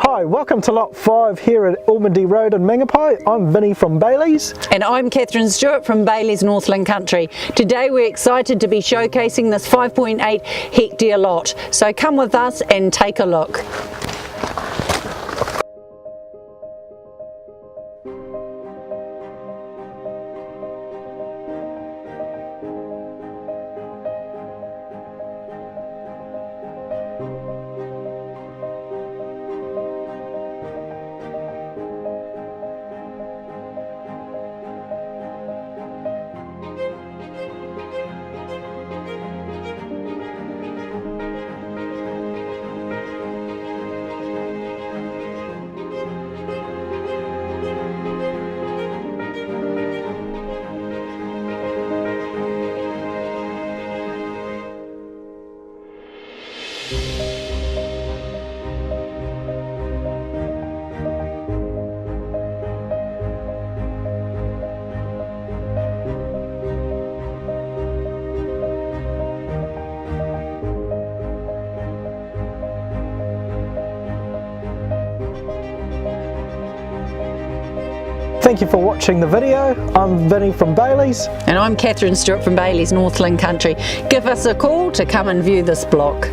Hi, welcome to Lot 5 here at Ormandy Road in Mangapai. I'm Vinny from Bailey's. And I'm Catherine Stewart from Bailey's Northland Country. Today we're excited to be showcasing this 5.8 hectare lot. So come with us and take a look. Thank you for watching the video. I'm Vinny from Bailey's. And I'm Catherine Stewart from Bailey's Northland Country. Give us a call to come and view this block.